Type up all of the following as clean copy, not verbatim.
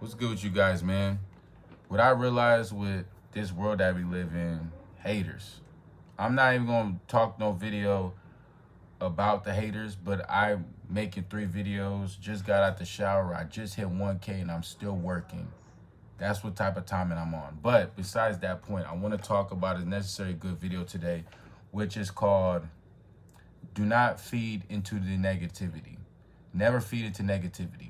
What's good with you guys, man? What I realized with this world that we live in, haters. I'm not even gonna talk no video about the haters, but I'm making 3 videos. Just got out the shower. I just hit 1K and I'm still working. That's what type of timing I'm on. But besides that point, I want to talk about a necessary good video today, which is called "Do Not Feed into the Negativity." Never feed into negativity.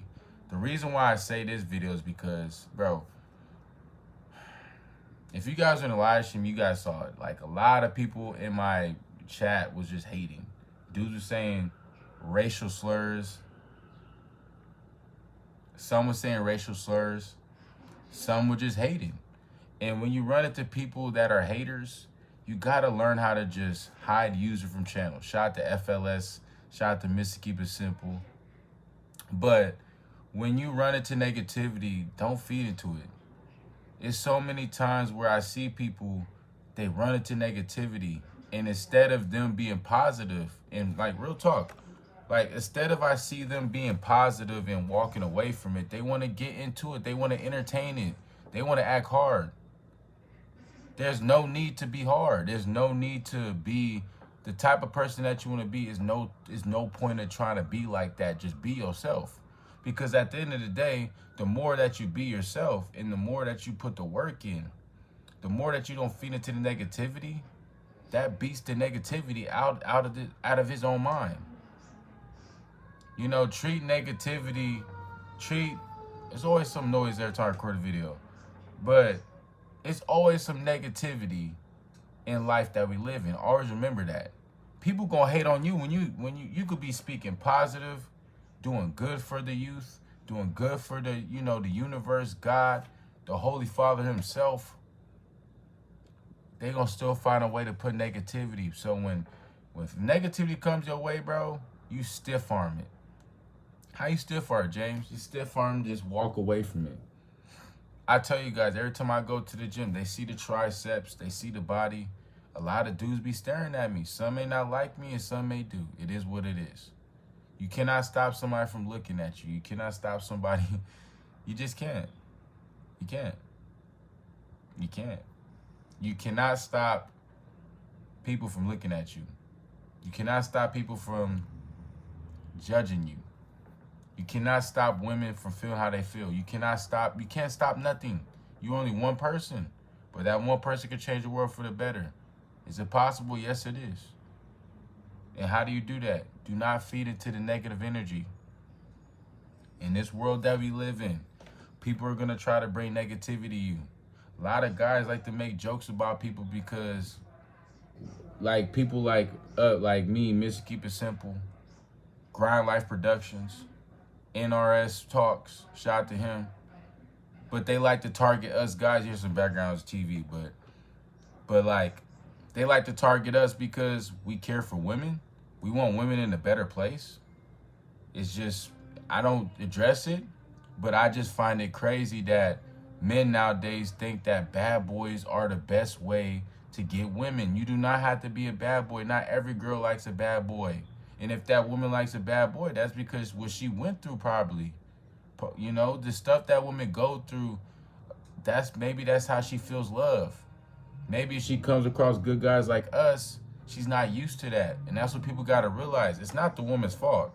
The reason why I say this video is because, bro, if you guys were in the live stream, you guys saw it. Like, a lot of people in my chat was just hating. Dudes were saying racial slurs. Some were saying racial slurs. Some were just hating. And when you run into people that are haters, you got to learn how to just hide user from channel. Shout out to FLS. Shout out to Mr. Keep It Simple. But when you run into negativity, don't feed into it. It's so many times where I see people, they run into negativity, and instead of them being positive and, like, real talk, like, instead of I see them being positive and walking away from it, they want to get into it. They want to entertain it. They want to act hard. There's no need to be hard. There's no need to be the type of person that you want to be. Is no point of trying to be like that. Just be yourself. Because at the end of the day, the more that you be yourself and the more that you put the work in, the more that you don't feed into the negativity, that beats the negativity out of his own mind. You know, treat negativity, there's always some noise every time I record a video, but it's always some negativity in life that we live in. Always remember that. People gonna hate on you when you could be speaking positive, doing good for the youth, doing good for the, the universe, God, the Holy Father himself. They gonna still find a way to put negativity. So when negativity comes your way, bro, you stiff arm it. How you stiff arm, James? You stiff arm, just walk away from it. I tell you guys, every time I go to the gym, they see the triceps, they see the body. A lot of dudes be staring at me. Some may not like me and some may do. It is what it is. You cannot stop somebody from looking at you. You cannot stop somebody. You just can't. You can't. You can't. You cannot stop people from looking at you. You cannot stop people from judging you. You cannot stop women from feeling how they feel. You can't stop nothing. You're only one person. But that one person can change the world for the better. Is it possible? Yes, it is. And how do you do that? Do not feed into the negative energy. In this world that we live in, people are going to try to bring negativity to you. A lot of guys like to make jokes about people because, like, people like me, Mr. Keep It Simple, Grind Life Productions, NRS Talks, shout out to him. But they like to target us guys. Here's some backgrounds, TV, but like, they like to target us because we care for women. We want women in a better place. It's just, I don't address it, but I just find it crazy that men nowadays think that bad boys are the best way to get women. You do not have to be a bad boy. Not every girl likes a bad boy. And if that woman likes a bad boy, that's because what she went through probably. You know, the stuff that women go through, maybe that's how she feels love. Maybe if she comes across good guys like us, she's not used to that. And that's what people got to realize. It's not the woman's fault.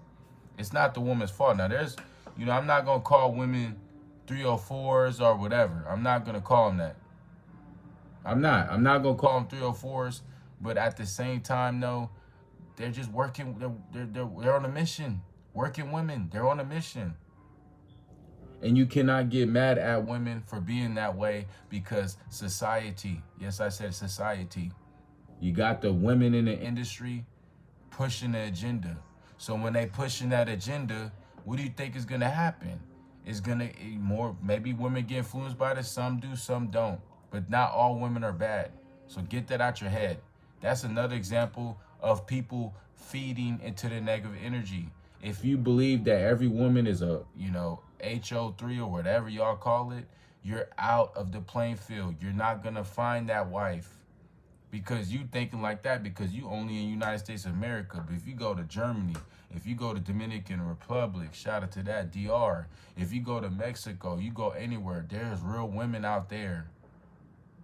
It's not the woman's fault. Now, I'm not going to call women 304s or whatever. I'm not going to call them that. I'm not going to call them 304s. But at the same time, though, they're just working. They're on a mission. Working women. They're on a mission. And you cannot get mad at women for being that way because society, yes, I said society, you got the women in the industry pushing the agenda. So when they pushing that agenda, what do you think is going to happen? It's going to maybe women get influenced by this. Some do, some don't. But not all women are bad. So get that out your head. That's another example of people feeding into the negative energy. If you believe that every woman is a, HO3 or whatever y'all call it, you're out of the playing field. You're not going to find that wife because you thinking like that because you only in United States of America. But if you go to Germany, if you go to Dominican Republic, shout out to that, DR. If you go to Mexico, you go anywhere, there's real women out there.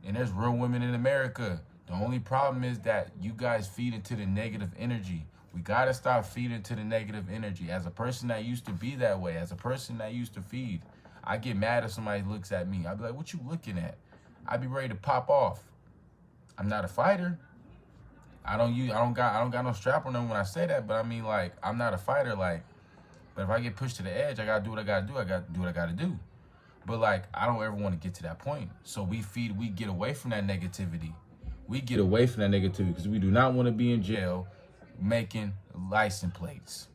And there's real women in America. The only problem is that you guys feed into the negative energy. We got to stop feeding into the negative energy. As a person that used to be that way, as a person that used to feed, I get mad if somebody looks at me. I'd be like, what you looking at? I'd be ready to pop off. I'm not a fighter. I don't got no strap on them when I say that, but I mean, like, I'm not a fighter, like, but if I get pushed to the edge, I gotta do what I gotta do. I gotta do what I gotta do. But like, I don't ever want to get to that point. So we get away from that negativity. We get away from that negativity because we do not want to be in jail making license plates.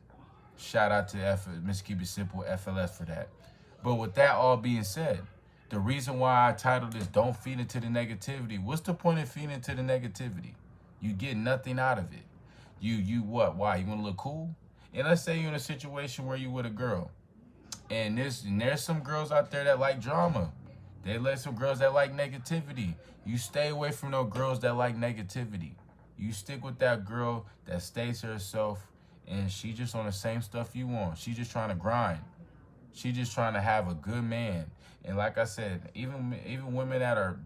Shout out to Mr. Keep It Simple, FLS for that. But with that all being said, the reason why I titled this Don't Feed Into the Negativity, what's the point of feeding into the negativity? You get nothing out of it. You what? Why? You want to look cool? And let's say you're in a situation where you with a girl. And there's some girls out there that like drama. They let some girls that like negativity. You stay away from those girls that like negativity. You stick with that girl that stays to herself and she just on the same stuff you want. She just trying to grind. She just trying to have a good man. And like I said, even women that are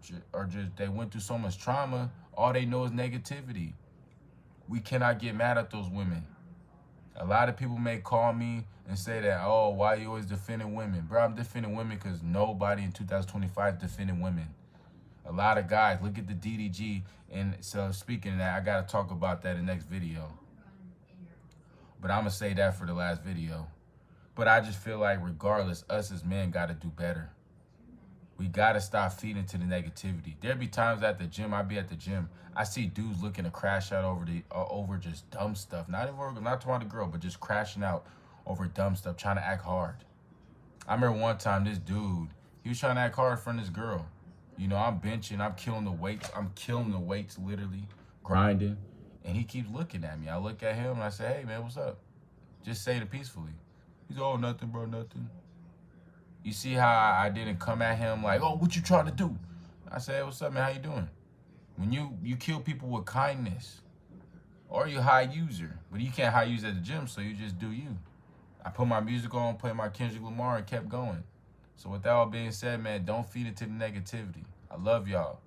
just, they went through so much trauma, all they know is negativity. We cannot get mad at those women. A lot of people may call me and say that, oh, why you always defending women? Bro, I'm defending women because nobody in 2025 defending women. A lot of guys, look at the DDG. And so speaking of that, I got to talk about that in the next video. But I'm going to say that for the last video. But I just feel like regardless, us as men got to do better. We got to stop feeding to the negativity. There be times at the gym, I be at the gym, I see dudes looking to crash out over just dumb stuff. Not talking about the girl, but just crashing out over dumb stuff, trying to act hard. I remember one time this dude, he was trying to act hard in front of this girl. You know, I'm benching, I'm killing the weights literally, grinding. And he keeps looking at me. I look at him and I say, hey man, what's up? Just say it peacefully. He's, oh, nothing, bro, nothing. You see how I didn't come at him like, oh, what you trying to do? I said, hey, what's up, man? How you doing? When you kill people with kindness, or you high user, but you can't high use at the gym, so you just do you. I put my music on, played my Kendrick Lamar, and kept going. So with that all being said, man, don't feed into the negativity. I love y'all.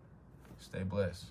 Stay blessed.